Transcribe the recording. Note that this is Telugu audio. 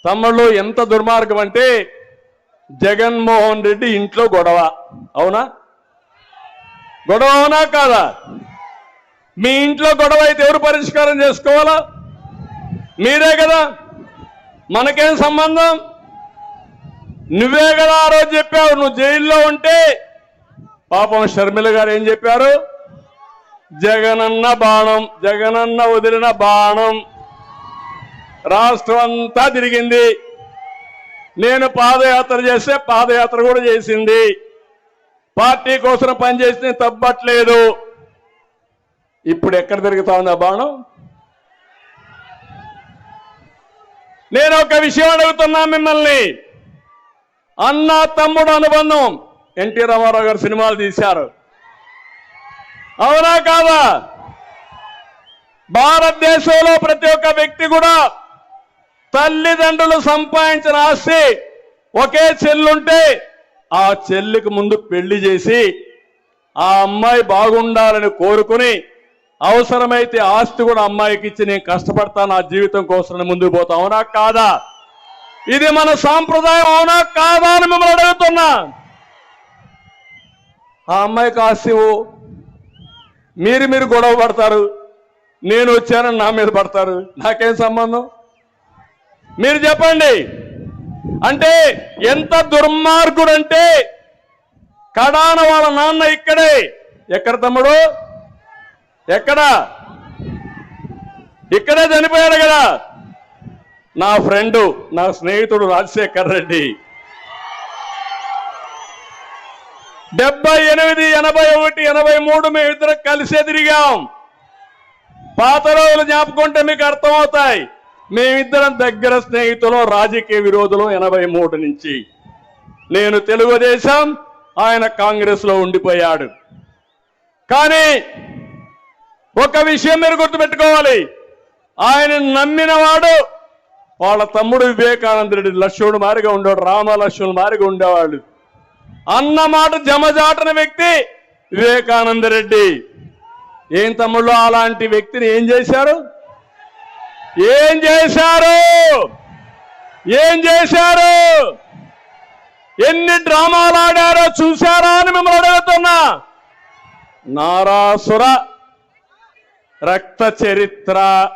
తమ్ముళ్ళు ఎంత దుర్మార్గం అంటే జగన్మోహన్ రెడ్డి ఇంట్లో గొడవ. అవునా? గొడవ అవునా కాదా? మీ ఇంట్లో గొడవ అయితే ఎవరు పరిష్కారం చేసుకోవాలా? మీరే కదా. మనకేం సంబంధం? నువ్వే కదా ఆ రోజు చెప్పావు. నువ్వు జైల్లో ఉంటే పాపం షర్మిల గారు ఏం చెప్పారు? జగనన్న బాణం, జగనన్న వదిలిన బాణం రాష్ట్రం అంతా తిరిగింది. నేను పాదయాత్ర చేస్తే పాదయాత్ర కూడా చేసింది. పార్టీ కోసం పనిచేస్తే తప్పట్లేదు. ఇప్పుడు ఎక్కడ తిరుగుతా ఉంది ఆ బాణం? నేను ఒక విషయం అడుగుతున్నా మిమ్మల్ని. అన్న తమ్ముడు అనుబంధం ఎన్టీ రామారావు గారు సినిమాలు తీశారు. అవునా కాదా? భారతదేశంలో ప్రతి ఒక్క వ్యక్తి కూడా తల్లిదండ్రులు సంపాదించిన ఆస్తి ఒకే చెల్లుంటే ఆ చెల్లికి ముందు పెళ్లి చేసి ఆ అమ్మాయి బాగుండాలని కోరుకుని అవసరమైతే ఆస్తి కూడా అమ్మాయికి ఇచ్చి నేను కష్టపడతాను ఆ జీవితం కోసం ముందుకు పోతా. అవునా కాదా? ఇది మన సాంప్రదాయం. అవునా కాదా అని మిమ్మల్ని అడుగుతున్నా. ఆ అమ్మాయికి ఆస్తి మీరు గొడవ పడతారు. నేను వచ్చానని నా మీద పడతారు. నాకేం సంబంధం? మీరు చెప్పండి. అంటే ఎంత దుర్మార్గుడు అంటే కడాన వాళ్ళ నాన్న ఇక్కడే. ఎక్కడ తమ్ముడు? ఎక్కడ? ఇక్కడే చనిపోయాడు కదా. నా ఫ్రెండు, నా స్నేహితుడు రాజశేఖర్ రెడ్డి 78, 81, 83 మేమిద్దరం కలిసే తిరిగాం. పాత రోజులు జ్ఞాపకుంటే మీకు అర్థమవుతాయి. మేమిద్దరం దగ్గర స్నేహితులు, రాజకీయ విరోధులు 83 నుంచి. నేను తెలుగుదేశం, ఆయన కాంగ్రెస్ లో ఉండిపోయాడు. కానీ ఒక విషయం మీరు గుర్తుపెట్టుకోవాలి. ఆయన నమ్మినవాడు వాళ్ళ తమ్ముడు వివేకానంద రెడ్డి లక్ష్మణుడు మారిగా ఉండేవాడు, రామలక్ష్మణుడు మారిగా ఉండేవాడు. అన్నమాట జమజాటన వ్యక్తి వివేకానంద రెడ్డి. ఏం తమ్ముళ్ళు అలాంటి వ్యక్తిని ఏం చేశారు? ఏం చేశారు? ఏం చేశారు? ఎన్ని డ్రామాలు ఆడారో చూశారా అని మిమ్మల్ని అడుగుతున్నా. నారాసుర రక్త చరిత్ర